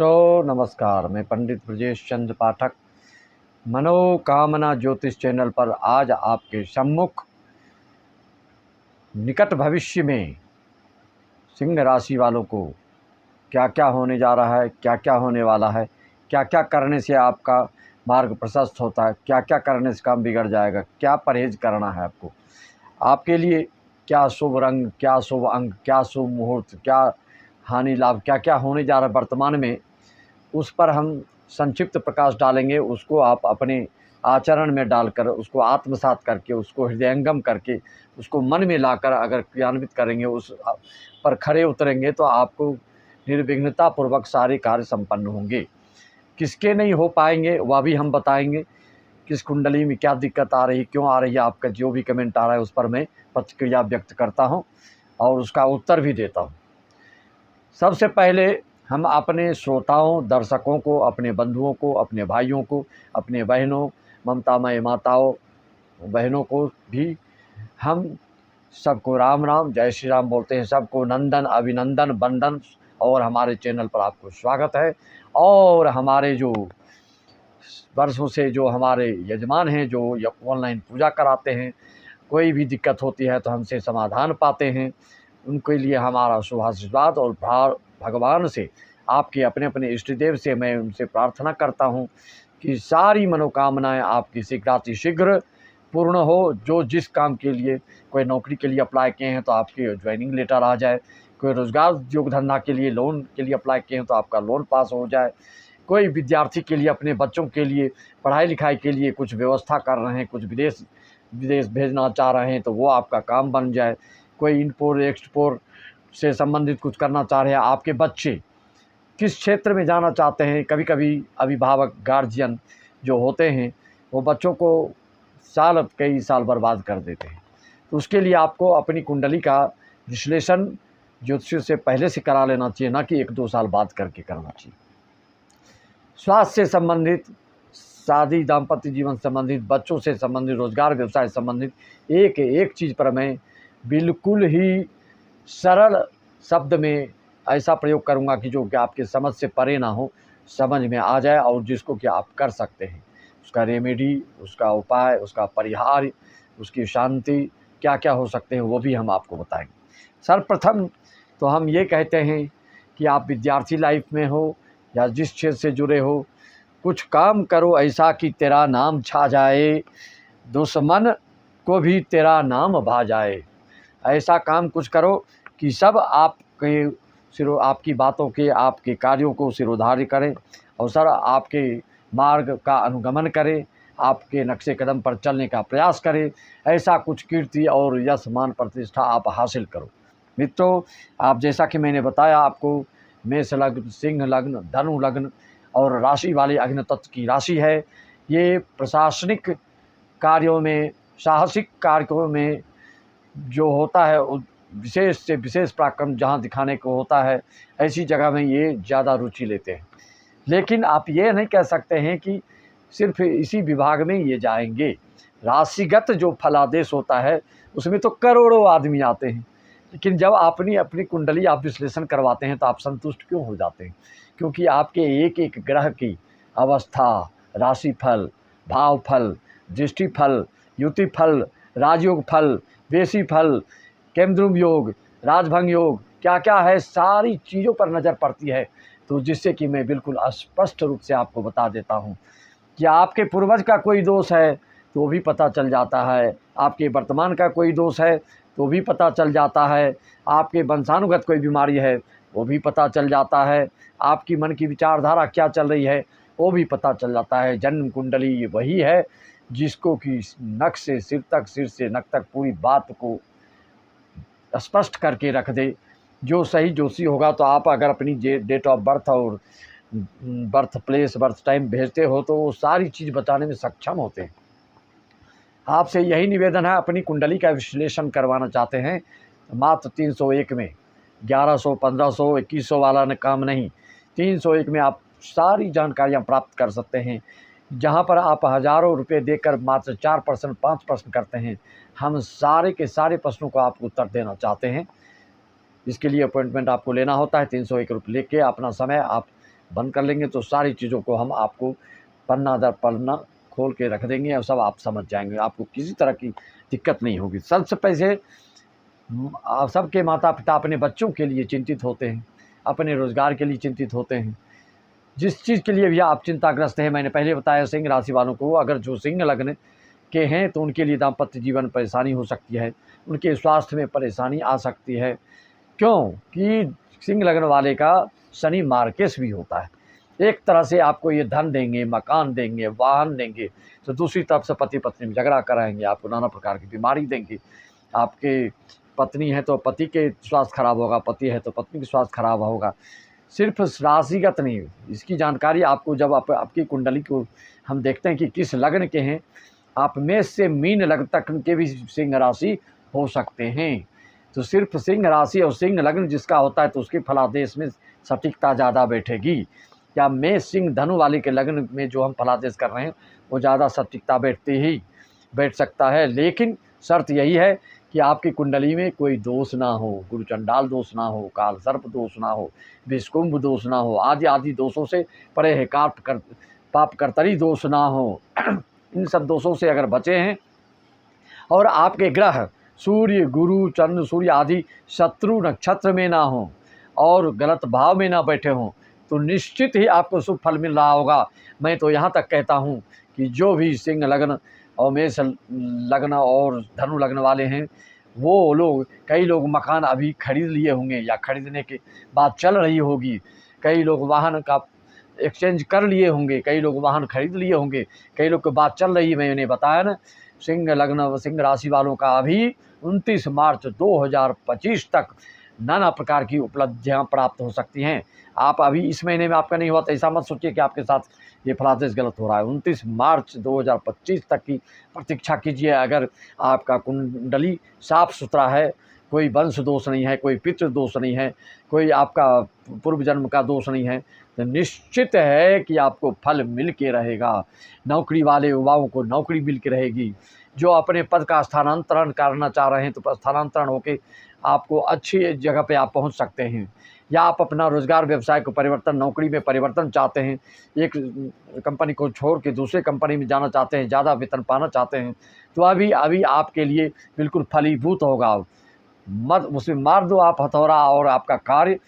मित्रों नमस्कार, मैं पंडित ब्रजेश चंद्र पाठक मनोकामना ज्योतिष चैनल पर आज आपके सम्मुख निकट भविष्य में सिंह राशि वालों को क्या क्या होने जा रहा है, क्या क्या होने वाला है, क्या क्या करने से आपका मार्ग प्रशस्त होता है, क्या क्या करने से काम बिगड़ जाएगा, क्या परहेज करना है आपको, आपके लिए क्या शुभ रंग, क्या शुभ अंक, क्या शुभ मुहूर्त, क्या हानि लाभ, क्या क्या होने जा रहा है वर्तमान में, उस पर हम संक्षिप्त प्रकाश डालेंगे। उसको आप अपने आचरण में डालकर, उसको आत्मसात करके, उसको हृदयंगम करके, उसको मन में लाकर अगर क्रियान्वित करेंगे, उस पर खरे उतरेंगे तो आपको निर्विघ्नतापूर्वक सारे कार्य संपन्न होंगे। किसके नहीं हो पाएंगे वह भी हम बताएंगे। किस कुंडली में क्या दिक्कत आ रही, क्यों आ रही है, आपका जो भी कमेंट आ रहा है उस पर मैं प्रतिक्रिया व्यक्त करता हूँ और उसका उत्तर भी देता हूँ। सबसे पहले हम अपने श्रोताओं, दर्शकों को, अपने बंधुओं को, अपने भाइयों को, अपने बहनों, ममतामय माताओं बहनों को भी हम सबको राम राम, जय श्री राम बोलते हैं। सबको नंदन, अभिनंदन, वंदन। और हमारे चैनल पर आपको स्वागत है। और हमारे जो वर्षों से जो हमारे यजमान हैं, जो ऑनलाइन पूजा कराते हैं, कोई भी दिक्कत होती है तो हमसे समाधान पाते हैं, उनके लिए हमारा शुभाशीर्वाद और भगवान से, आपके अपने अपने इष्ट देव से मैं उनसे प्रार्थना करता हूं कि सारी मनोकामनाएं आपकी शीघ्रातिशीघ्र पूर्ण हो। जो जिस काम के लिए, कोई नौकरी के लिए अप्लाई किए हैं तो आपके ज्वाइनिंग लेटर आ जाए, कोई रोज़गार उद्योग धंधा के लिए लोन के लिए अप्लाई किए हैं तो आपका लोन पास हो जाए, कोई विद्यार्थी के लिए, अपने बच्चों के लिए पढ़ाई लिखाई के लिए कुछ व्यवस्था कर रहे हैं, कुछ विदेश भेजना चाह रहे हैं तो वो आपका काम बन जाए, कोई इम्पोर्ट एक्सपोर्ट से संबंधित कुछ करना चाह रहे हैं, आपके बच्चे किस क्षेत्र में जाना चाहते हैं। कभी कभी अभिभावक, गार्जियन जो होते हैं वो बच्चों को कई साल बर्बाद कर देते हैं, तो उसके लिए आपको अपनी कुंडली का विश्लेषण ज्योतिष से पहले से करा लेना चाहिए, ना कि 1-2 साल बाद करके करना चाहिए। स्वास्थ्य से संबंधित, शादी दाम्पत्य जीवन संबंधित, बच्चों से संबंधित, रोजगार व्यवसाय संबंधित एक एक चीज़ पर मैं बिल्कुल ही सरल शब्द में ऐसा प्रयोग करूंगा कि जो कि आपके समझ से परे ना हो, समझ में आ जाए और जिसको कि आप कर सकते हैं, उसका रेमेडी, उसका उपाय, उसका परिहार, उसकी शांति क्या क्या हो सकते हैं वो भी हम आपको बताएंगे। सर्वप्रथम तो हम ये कहते हैं कि आप विद्यार्थी लाइफ में हो या जिस क्षेत्र से जुड़े हो, कुछ काम करो ऐसा कि तेरा नाम छा जाए, दुश्मन को भी तेरा नाम भा जाए। ऐसा काम कुछ करो कि सब आपकी बातों के, आपके कार्यों को सिरोधार्य करें और सर आपके मार्ग का अनुगमन करें, आपके नक्शे कदम पर चलने का प्रयास करें। ऐसा कुछ कीर्ति और यश, मान, प्रतिष्ठा आप हासिल करो। मित्रों, आप जैसा कि मैंने बताया आपको, मेष लग्न, सिंह लग्न, धनु लग्न और राशि वाले अग्नि तत्व की राशि है। ये प्रशासनिक कार्यों में, साहसिक कार्यों में जो होता है, विशेष से विशेष पराक्रम जहाँ दिखाने को होता है, ऐसी जगह में ये ज़्यादा रुचि लेते हैं। लेकिन आप ये नहीं कह सकते हैं कि सिर्फ इसी विभाग में ये जाएंगे। राशिगत जो फलादेश होता है उसमें तो करोड़ों आदमी आते हैं, लेकिन जब अपनी कुंडली आप विश्लेषण करवाते हैं तो आप संतुष्ट क्यों हो जाते हैं? क्योंकि आपके एक एक ग्रह की अवस्था, राशिफल, भावफल, दृष्टिफल, युतिफल, राजयोग फल, वेशी फल, केमद्रुम योग, राजभंग योग, क्या क्या है, सारी चीज़ों पर नज़र पड़ती है। तो जिससे कि मैं बिल्कुल स्पष्ट रूप से आपको बता देता हूँ कि आपके पूर्वज का कोई दोष है तो भी पता चल जाता है, आपके वर्तमान का कोई दोष है तो भी पता चल जाता है, आपके वंशानुगत कोई बीमारी है वो भी पता चल जाता है, आपकी मन की विचारधारा क्या चल रही है वो भी पता चल जाता है। जन्म कुंडली वही है जिसको कि नख से सिर तक, सिर से नख तक पूरी बात को स्पष्ट करके रख दे। जो सही जोशी होगा तो आप अगर अपनी डेट ऑफ बर्थ और बर्थ प्लेस, बर्थ टाइम भेजते हो तो वो सारी चीज़ बताने में सक्षम होते हैं। आपसे यही निवेदन है, अपनी कुंडली का विश्लेषण करवाना चाहते हैं मात्र 301 में, 1100, 1500, 2100 वाला काम नहीं, 301 में आप सारी जानकारियाँ प्राप्त कर सकते हैं। जहाँ पर आप हज़ारों रुपये देकर मात्र 4%, 5% करते हैं, हम सारे के सारे प्रश्नों को आपको उत्तर देना चाहते हैं। इसके लिए अपॉइंटमेंट आपको लेना होता है। 301 रुपये लेके अपना समय आप बंद कर लेंगे तो सारी चीज़ों को हम आपको पन्ना दर पन्ना खोल के रख देंगे और सब आप समझ जाएंगे, आपको किसी तरह की दिक्कत नहीं होगी। सबसे पहले सबके माता पिता अपने बच्चों के लिए चिंतित होते हैं, अपने रोज़गार के लिए चिंतित होते हैं। जिस चीज़ के लिए भी आप चिंताग्रस्त हैं, मैंने पहले बताया सिंह राशि वालों को, अगर जो सिंह लग्न के हैं तो उनके लिए दाम्पत्य जीवन परेशानी हो सकती है, उनके स्वास्थ्य में परेशानी आ सकती है। क्यों कि सिंह लग्न वाले का शनि मार्केश भी होता है। एक तरह से आपको ये धन देंगे, मकान देंगे, वाहन देंगे, तो दूसरी तरफ से पति पत्नी में झगड़ा कराएंगे, आपको नाना प्रकार की बीमारी देंगे। आपके पत्नी है तो पति के स्वास्थ्य खराब होगा, पति है तो पत्नी के स्वास्थ्य खराब होगा। सिर्फ राशिगत नहीं, इसकी जानकारी आपको जब आपकी कुंडली को हम देखते हैं कि किस लग्न के हैं, आप मेष से मीन लग्न तक के भी सिंह राशि हो सकते हैं। तो सिर्फ सिंह राशि और सिंह लग्न जिसका होता है तो उसके फलादेश में सटीकता ज़्यादा बैठेगी। या मेष सिंह धनु वाले के लग्न में जो हम फलादेश कर रहे हैं वो ज़्यादा सटीकता बैठ सकता है। लेकिन शर्त यही है कि आपकी कुंडली में कोई दोष ना हो, गुरु चंडाल दोष ना हो, काल सर्प दोष ना हो, विषकुंभ दोष ना हो, आदि दोषों से परे है, पाप कर्तरी दोष ना हो। इन सब दोषों से अगर बचे हैं और आपके ग्रह सूर्य, गुरु, चंद्र, सूर्य आदि शत्रु नक्षत्र में ना हो और गलत भाव में ना बैठे हों तो निश्चित ही आपको शुभ फल मिल रहा होगा। मैं तो यहाँ तक कहता हूँ कि जो भी सिंह लग्न और मेष लग्न और धनु लग्न वाले हैं वो लोग, कई लोग मकान अभी खरीद लिए होंगे या खरीदने के बाद चल रही होगी, कई लोग वाहन का एक्सचेंज कर लिए होंगे, कई लोग वाहन खरीद लिए होंगे, कई लोग की बात चल रही है। मैंने बताया ना, सिंह लग्न सिंह राशि वालों का अभी 29 मार्च 2025 तक नाना प्रकार की उपलब्धियां प्राप्त हो सकती हैं। आप अभी इस महीने में आपका नहीं हुआ तो ऐसा मत सोचिए कि आपके साथ ये फलादेश गलत हो रहा है। 29 मार्च 2025 तक की प्रतीक्षा कीजिए। अगर आपका कुंडली साफ सुथरा है, कोई वंश दोष नहीं है, कोई पितृ दोष नहीं है, कोई आपका पूर्व जन्म का दोष नहीं है, तो निश्चित है कि आपको फल मिल के रहेगा। नौकरी वाले युवाओं को नौकरी मिल के रहेगी। जो अपने पद का स्थानांतरण करना चाह रहे हैं तो स्थानांतरण होकर आपको अच्छी जगह पे आप पहुंच सकते हैं। या आप अपना रोज़गार व्यवसाय को परिवर्तन, नौकरी में परिवर्तन चाहते हैं, एक कंपनी को छोड़ के दूसरे कंपनी में जाना चाहते हैं, ज़्यादा वेतन पाना चाहते हैं, तो अभी आपके लिए बिल्कुल फलीभूत होगा। मत उसमें मार दो आप हथौड़ा और आपका कार्य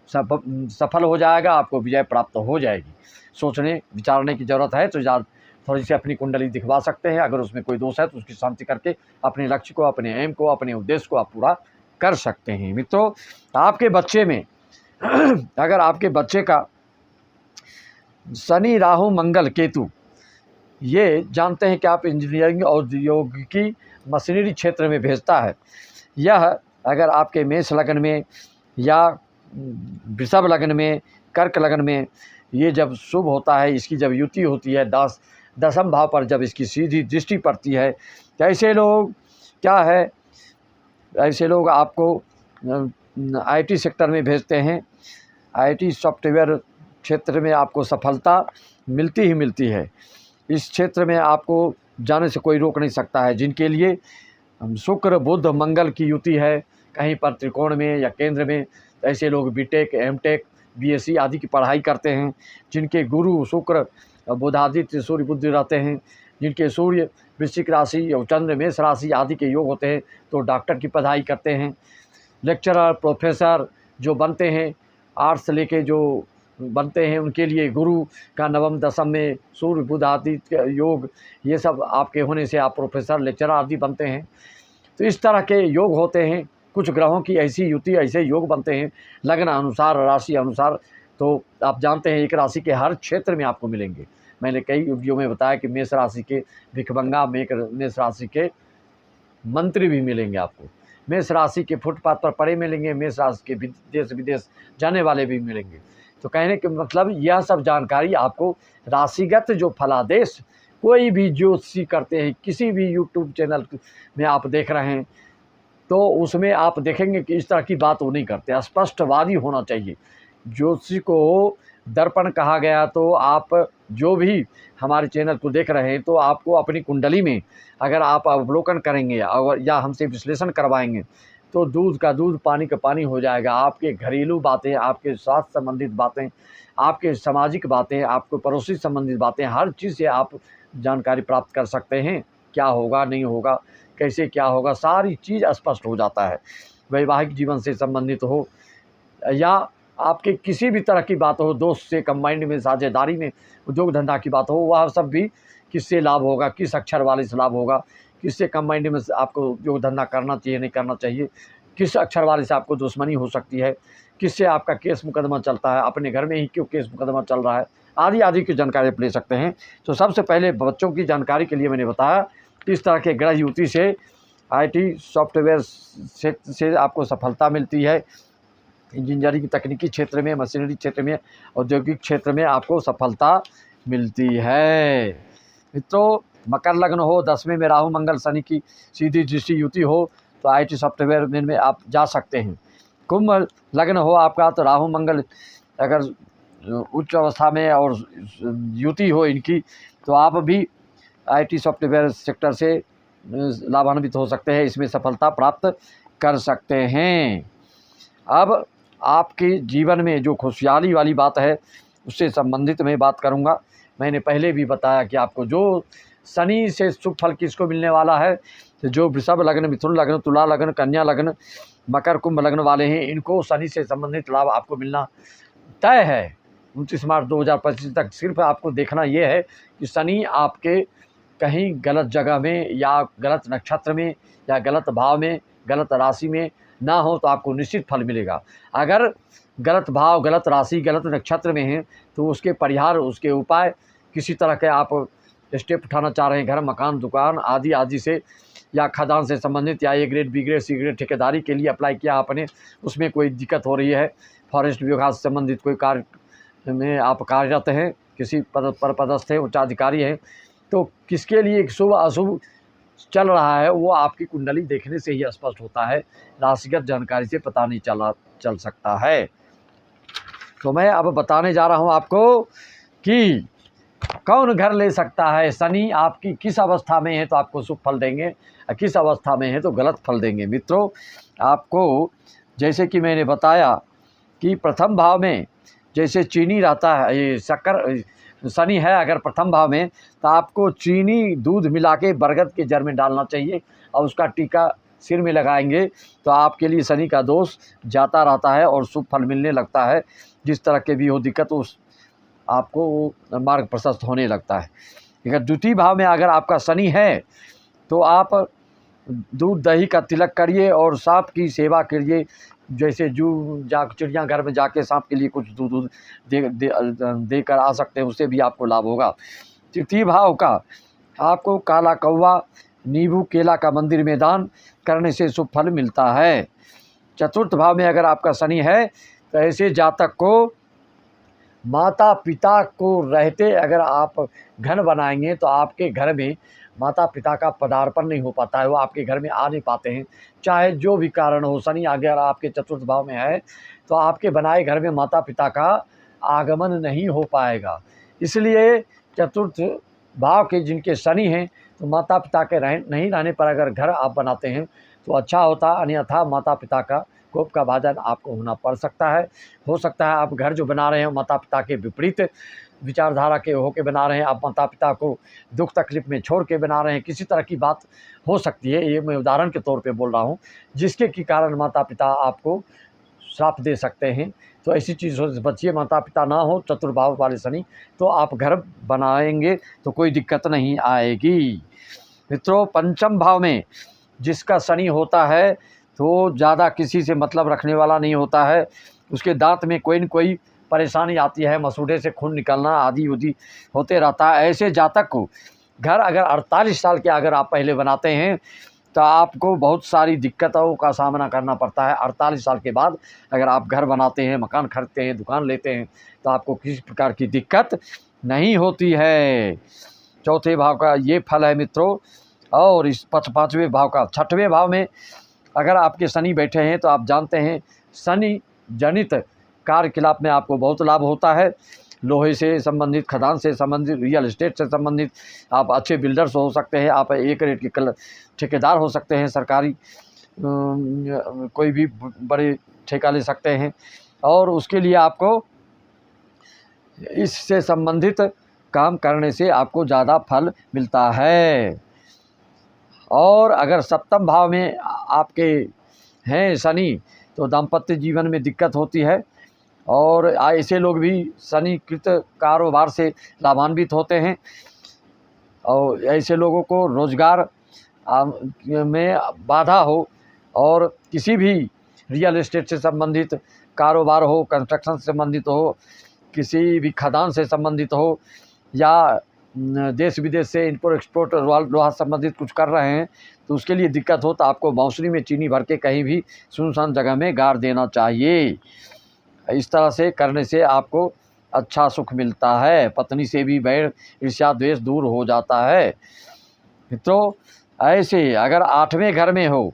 सफल हो जाएगा, आपको विजय प्राप्त हो जाएगी। सोचने विचारने की ज़रूरत है तो थोड़ी सी अपनी कुंडली दिखवा सकते हैं। अगर उसमें कोई दोष है तो उसकी शांति करके अपने लक्ष्य को, अपने एम को, अपने उद्देश्य को आप पूरा कर सकते हैं। मित्रों, आपके बच्चे में अगर आपके बच्चे का शनि, राहु, मंगल, केतु, ये जानते हैं कि आप इंजीनियरिंग और औद्योगिकी मशीनरी क्षेत्र में भेजता है, यह अगर आपके मेष लग्न में या वृषभ लग्न में, कर्क लग्न में ये जब शुभ होता है, इसकी जब युति होती है, दसम भाव पर जब इसकी सीधी दृष्टि पड़ती है, तो ऐसे लोग क्या है, ऐसे लोग आपको आईटी सेक्टर में भेजते हैं। आईटी सॉफ्टवेयर क्षेत्र में आपको सफलता मिलती ही मिलती है। इस क्षेत्र में आपको जाने से कोई रोक नहीं सकता है। जिनके लिए शुक्र, बुध, मंगल की युति है कहीं पर त्रिकोण में या केंद्र में, ऐसे लोग बीटेक, एमटेक, बीएससी आदि की पढ़ाई करते हैं। जिनके गुरु शुक्र, बुधादित्य, सूर्य, बुध रहते हैं, जिनके सूर्य वृश्चिक राशि और चंद्र मेष राशि आदि के योग होते हैं, तो डॉक्टर की पढ़ाई करते हैं। लेक्चरर, प्रोफेसर जो बनते हैं, आर्ट्स लेके जो बनते हैं, उनके लिए गुरु का नवम दशम में सूर्य, बुध आदि योग, ये सब आपके होने से आप प्रोफेसर, लेक्चरर आदि बनते हैं। तो इस तरह के योग होते हैं। कुछ ग्रहों की ऐसी युति, ऐसे योग बनते हैं लग्न अनुसार, राशि अनुसार। तो आप जानते हैं एक राशि के हर क्षेत्र में आपको मिलेंगे। मैंने कई वीडियो में बताया कि मेष राशि के भिखमंगा, मेष राशि के मंत्री भी मिलेंगे आपको, मेष राशि के फुटपाथ पर पड़े मिलेंगे, मेष राशि के देश विदेश जाने वाले भी मिलेंगे। तो कहने के मतलब यह सब जानकारी आपको राशिगत जो फलादेश कोई भी ज्योतिषी करते हैं, किसी भी यूट्यूब चैनल में आप देख रहे हैं, तो उसमें आप देखेंगे कि इस तरह की बात वो नहीं करते। स्पष्टवादी होना चाहिए। ज्योतिषी को दर्पण कहा गया। तो आप जो भी हमारे चैनल को देख रहे हैं, तो आपको अपनी कुंडली में अगर आप अवलोकन करेंगे और या हमसे विश्लेषण करवाएंगे, तो दूध का दूध, पानी का पानी हो जाएगा। आपके घरेलू बातें, आपके स्वास्थ्य संबंधित बातें, आपके सामाजिक बातें, आपको पड़ोसी संबंधित बातें, हर चीज़ से आप जानकारी प्राप्त कर सकते हैं। क्या होगा, नहीं होगा, कैसे क्या होगा, सारी चीज़ स्पष्ट हो जाता है। वैवाहिक जीवन से संबंधित हो या आपके किसी भी तरह की बात हो, दोस्त से कंबाइंड में, साझेदारी में, उद्योग धंधा की बात हो, वह सब भी किससे लाभ होगा, किस अक्षर वाले से लाभ होगा, किससे कंबाइंड में आपको उद्योग धंधा करना चाहिए, नहीं करना चाहिए, किस अक्षर वाले से आपको दुश्मनी हो सकती है, किससे आपका केस मुकदमा चलता है, अपने घर में ही क्यों केस मुकदमा चल रहा है, आदि आदि की जानकारी आप ले सकते हैं। तो सबसे पहले बच्चों की जानकारी के लिए मैंने बताया इस तरह के ग्रह युति से IT सॉफ्टवेयर से आपको सफलता मिलती है। इंजीनियरिंग, तकनीकी क्षेत्र में, मशीनरी क्षेत्र में, औद्योगिक क्षेत्र में आपको सफलता मिलती है। मित्रों, मकर लग्न हो, 10वें में राहु मंगल शनि की सीधी दृष्टि युति हो तो IT सॉफ्टवेयर में आप जा सकते हैं। कुंभ लग्न हो आपका तो राहु मंगल अगर उच्च अवस्था में और युति हो इनकी तो आप भी IT सॉफ्टवेयर सेक्टर से लाभान्वित हो सकते हैं, इसमें सफलता प्राप्त कर सकते हैं। अब आपके जीवन में जो खुशहाली वाली बात है उससे संबंधित मैं बात करूंगा। मैंने पहले भी बताया कि आपको जो शनि से शुभ फल किसको मिलने वाला है, तो जो वृषभ लग्न, मिथुन लग्न, तुला लग्न, कन्या लग्न, मकर कुंभ लग्न वाले हैं, इनको शनि से संबंधित लाभ आपको मिलना तय है। 29 मार्च 2025 तक सिर्फ आपको देखना ये है कि शनि आपके कहीं गलत जगह में या गलत नक्षत्र में या गलत भाव में, गलत राशि में ना हो तो आपको निश्चित फल मिलेगा। अगर गलत भाव, गलत राशि, गलत नक्षत्र में है तो उसके परिहार, उसके उपाय, किसी तरह के आप स्टेप उठाना चाह रहे हैं, घर, मकान, दुकान आदि आदि से, या खदान से संबंधित, या A grade, B grade, C grade ठेकेदारी के लिए अप्लाई किया आपने, उसमें कोई दिक्कत हो रही है, फॉरेस्ट विभाग से संबंधित कोई कार्य में आप कार्यरत हैं, किसी पद पर पदस्थ हैं, उच्चाधिकारी हैं, तो किसके लिए शुभ अशुभ चल रहा है वो आपकी कुंडली देखने से ही स्पष्ट होता है, राशिगत जानकारी से पता नहीं चल सकता है। तो मैं अब बताने जा रहा हूँ आपको कि कौन घर ले सकता है। शनि आपकी किस अवस्था में है तो आपको शुभ फल देंगे, और किस अवस्था में है तो गलत फल देंगे। मित्रों, आपको जैसे कि मैंने बताया कि प्रथम भाव में जैसे चीनी रहता है, ये शक्कर शनि है अगर प्रथम भाव में तो आपको चीनी दूध मिला के बरगद के जड़ में डालना चाहिए और उसका टीका सिर में लगाएंगे तो आपके लिए शनि का दोष जाता रहता है और शुभ फल मिलने लगता है। जिस तरह के भी हो दिक्कत उस आपको वो मार्ग प्रशस्त होने लगता है। अगर द्वितीय भाव में अगर आपका शनि है तो आप दूध दही का तिलक करिए और सांप की सेवा करिए। जैसे चिड़ियाघर में जाके सांप के लिए कुछ दूध दे कर आ सकते हैं, उससे भी आपको लाभ होगा। तृतीय भाव का आपको काला कौवा, नींबू, केला का मंदिर में दान करने से शुभ फल मिलता है। चतुर्थ भाव में अगर आपका शनि है तो ऐसे जातक को माता पिता को रहते अगर आप घर बनाएंगे तो आपके घर में माता पिता का पदार्पण नहीं हो पाता है, वो आपके घर में आ नहीं पाते हैं, चाहे जो भी कारण हो। शनि अगर आपके चतुर्थ भाव में है तो आपके बनाए घर में माता पिता का आगमन नहीं हो पाएगा। इसलिए चतुर्थ भाव के जिनके शनि हैं तो माता पिता के नहीं रहने पर अगर घर आप बनाते हैं तो अच्छा होता, अन्यथा माता पिता का कोप का भाजन आपको होना पड़ सकता है। हो सकता है आप घर जो बना रहे हैं माता पिता के विपरीत विचारधारा के होके बना रहे हैं, आप माता पिता को दुख तकलीफ में छोड़ के बना रहे हैं, किसी तरह की बात हो सकती है। ये मैं उदाहरण के तौर पे बोल रहा हूँ, जिसके की कारण माता पिता आपको श्राप दे सकते हैं। तो ऐसी चीज़ों से बचिए। माता पिता ना हो, चतुर्भाव वाले शनि, तो आप घर बनाएंगे तो कोई दिक्कत नहीं आएगी। मित्रों, पंचम भाव में जिसका शनि होता है तो ज़्यादा किसी से मतलब रखने वाला नहीं होता है, उसके दांत में कोई न कोई परेशानी आती है, मसूड़े से खून निकलना आदि उदी होते रहता है। ऐसे जातक को घर अगर 48 साल के अगर आप पहले बनाते हैं तो आपको बहुत सारी दिक्कतों का सामना करना पड़ता है। 48 साल के बाद अगर आप घर बनाते हैं, मकान खरीदते हैं, दुकान लेते हैं तो आपको किसी प्रकार की दिक्कत नहीं होती है। चौथे भाव का ये फल है मित्रों। और इस पाँचवें भाव का छठवें भाव में अगर आपके शनि बैठे हैं तो आप जानते हैं शनि जनित कार्यकलाप में आपको बहुत लाभ होता है। लोहे से संबंधित, खदान से संबंधित, रियल एस्टेट से संबंधित आप अच्छे बिल्डर्स हो सकते हैं, आप एक रेट के ठेकेदार हो सकते हैं सरकारी, कोई भी बड़े ठेका ले सकते हैं, और उसके लिए आपको इससे संबंधित काम करने से आपको ज़्यादा फल मिलता है। और अगर सप्तम भाव में आपके हैं शनि, तो दाम्पत्य जीवन में दिक्कत होती है, और ऐसे लोग भी शनिकृत कारोबार से लाभान्वित होते हैं, और ऐसे लोगों को रोज़गार में बाधा हो, और किसी भी रियल एस्टेट से संबंधित कारोबार हो, कंस्ट्रक्शन से संबंधित हो, किसी भी खदान से संबंधित हो, या देश विदेश से इम्पोर्ट एक्सपोर्ट लोहा संबंधित कुछ कर रहे हैं, तो उसके लिए दिक्कत हो तो आपको बांसुरी में चीनी भर के कहीं भी सुनसान जगह में गाड़ देना चाहिए। इस तरह से करने से आपको अच्छा सुख मिलता है, पत्नी से भी बैर ईर्ष्या द्वेष दूर हो जाता है। तो ऐसे अगर 8वें घर में हो,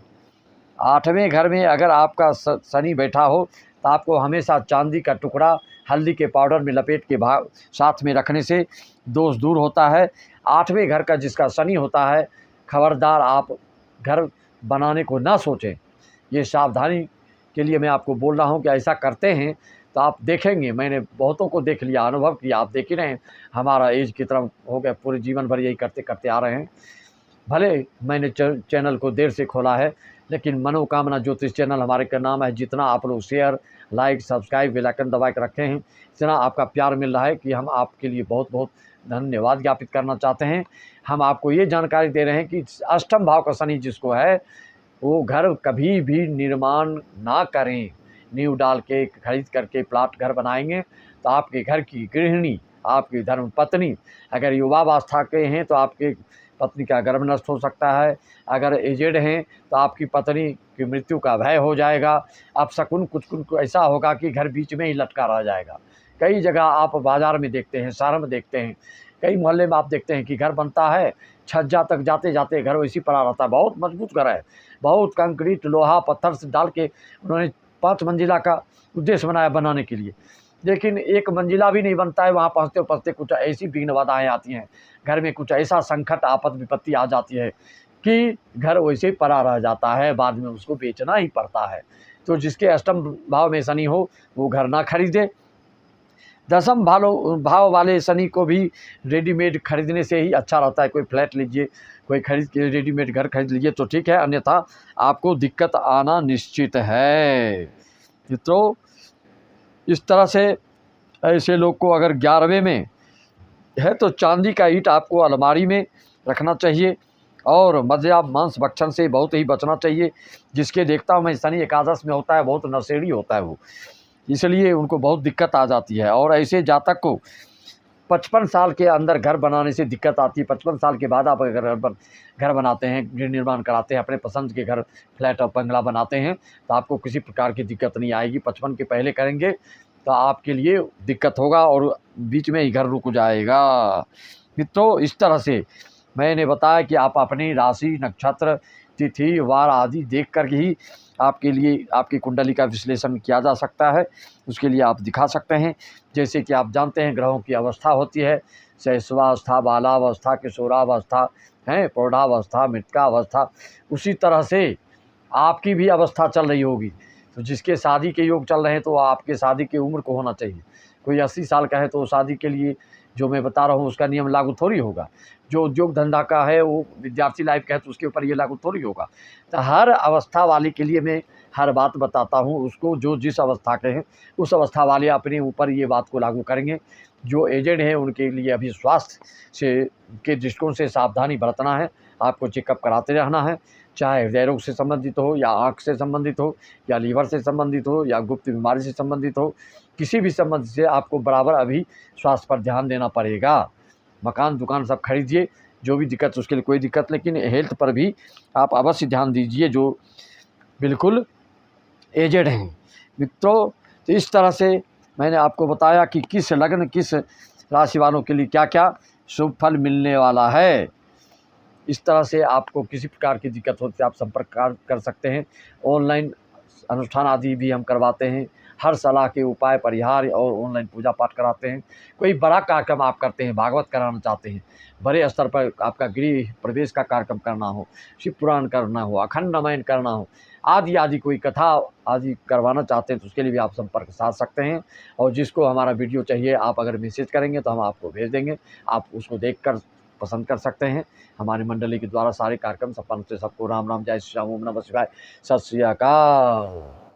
8वें घर में अगर आपका शनि बैठा हो, तो आपको हमेशा चांदी का टुकड़ा हल्दी के पाउडर में लपेट के साथ में रखने से दोष दूर होता है। 8वें घर का जिसका शनि होता है, खबरदार आप घर बनाने को ना सोचें। ये सावधानी के लिए मैं आपको बोल रहा हूँ कि ऐसा करते हैं तो आप देखेंगे, मैंने बहुतों को देख लिया, अनुभव किया, आप देख ही रहे हैं, हमारा एज कितना हो गया, पूरे जीवन भर यही करते करते आ रहे हैं। भले मैंने चैनल को देर से खोला है, लेकिन मनोकामना ज्योतिष चैनल हमारे का नाम है। जितना आप लोग share, like, subscribe, bell icon दबा के रखे हैं, इतना आपका प्यार मिल रहा है कि हम आपके लिए बहुत बहुत धन्यवाद ज्ञापित करना चाहते हैं। हम आपको ये जानकारी दे रहे हैं कि अष्टम भाव का शनि जिसको है, वो घर कभी भी निर्माण ना करें। नींव डाल के खरीद करके प्लाट घर बनाएंगे तो आपके घर की गृहिणी, आपकी धर्म पत्नी, अगर युवावस्था के हैं तो आपके पत्नी का गर्भ नष्ट हो सकता है, अगर एजेड हैं तो आपकी पत्नी की मृत्यु का भय हो जाएगा। अब शकुन कुछ ऐसा होगा कि घर बीच में ही लटका रह जाएगा। कई जगह आप बाज़ार में देखते हैं, शहर में देखते हैं, कई मोहल्ले में आप देखते हैं कि घर बनता है, छज्जा तक जाते जाते घर वैसी पड़ा रहता है। बहुत मजबूत घर है, बहुत कंक्रीट लोहा पत्थर से डाल के उन्होंने 5 मंजिला का उद्देश्य बनाया बनाने के लिए, लेकिन 1 मंजिला भी नहीं बनता है। वहाँ पहुँचते पहुँचते कुछ ऐसी विघ्न बाधाएँ आती हैं, घर में कुछ ऐसा संकट आपद विपत्ति आ जाती है कि घर वैसे ही पड़ा रह जाता है, बाद में उसको बेचना ही पड़ता है। तो जिसके अष्टम भाव में शनि हो वो घर ना खरीदे। 10म भाव वाले शनि को भी रेडीमेड खरीदने से ही अच्छा रहता है। कोई फ्लैट लीजिए, कोई खरीद के रेडीमेड घर खरीद लीजिए तो ठीक है, अन्यथा आपको दिक्कत आना निश्चित है। तो इस तरह से ऐसे लोग को अगर 11वें में है तो चांदी का ईंट आपको अलमारी में रखना चाहिए, और मद्य मांस भक्षण से बहुत ही बचना चाहिए। जिसके देखता हूँ मैं शनि एकादश में होता है, बहुत नशेड़ी होता है वो, इसलिए उनको बहुत दिक्कत आ जाती है। और ऐसे जातक को 55 साल के अंदर घर बनाने से दिक्कत आती है। 55 साल के बाद आप अगर घर बनाते हैं, गृह निर्माण कराते हैं, अपने पसंद के घर फ्लैट और बंगला बनाते हैं, तो आपको किसी प्रकार की दिक्कत नहीं आएगी। 55 के पहले करेंगे तो आपके लिए दिक्कत होगा और बीच में ही घर रुक जाएगा। तो इस तरह से मैंने बताया कि आप अपनी राशि, नक्षत्र, तिथि, वार आदि देख कर ही आपके लिए आपकी कुंडली का विश्लेषण किया जा सकता है। उसके लिए आप दिखा सकते हैं। जैसे कि आप जानते हैं ग्रहों की अवस्था होती है, शैशवावस्था, बालावस्था, किशोरावस्था, हैं प्रौढ़ावस्था, मृतकावस्था। उसी तरह से आपकी भी अवस्था चल रही होगी। तो जिसके शादी के योग चल रहे हैं तो आपके शादी की उम्र को होना चाहिए। कोई 80 साल का है तो शादी के लिए जो मैं बता रहा हूँ उसका नियम लागू थोड़ी होगा। जो उद्योग धंधा का है, वो विद्यार्थी लाइफ का है तो उसके ऊपर ये लागू थोड़ी होगा। तो हर अवस्था वाले के लिए मैं हर बात बताता हूँ। उसको जो जिस अवस्था के हैं उस अवस्था वाले अपने ऊपर ये बात को लागू करेंगे। जो एजेड हैं उनके लिए अभी स्वास्थ्य से के दृष्टिकोण से सावधानी बरतना है। आपको चेकअप कराते रहना है, चाहे हृदय रोग से संबंधित हो, या आँख से संबंधित हो, या लीवर से संबंधित हो, या गुप्त बीमारी से संबंधित हो। किसी भी संबंध से आपको बराबर अभी स्वास्थ्य पर ध्यान देना पड़ेगा। मकान दुकान सब खरीदिए, जो भी दिक्कत उसके लिए कोई दिक्कत, लेकिन हेल्थ पर भी आप अवश्य ध्यान दीजिए जो बिल्कुल एजेड हैं मित्रों। तो इस तरह से मैंने आपको बताया कि किस लग्न, किस राशि वालों के लिए क्या क्या शुभ फल मिलने वाला है। इस तरह से आपको किसी प्रकार की दिक्कत होती है आप संपर्क कर सकते हैं। ऑनलाइन अनुष्ठान आदि भी हम करवाते हैं। हर सलाह के उपाय, परिहार और ऑनलाइन पूजा पाठ कराते हैं। कोई बड़ा कार्यक्रम आप करते हैं, भागवत कराना चाहते हैं, बड़े स्तर पर आपका गृह प्रवेश का कार्यक्रम करना हो, शिव पुराण करना हो, अखंड रामायण करना हो, आदि कोई कथा आदि करवाना चाहते हैं तो उसके लिए भी आप संपर्क साध सकते हैं। और जिसको हमारा वीडियो चाहिए आप अगर मैसेज करेंगे तो हम आपको भेज देंगे, आप उसको देखकर पसंद कर सकते हैं। हमारी मंडली के द्वारा सारे कार्यक्रम संपन्न से सबको राम राम, जय श्री राम, ओम नमः शिवाय, सत श्री अकाल।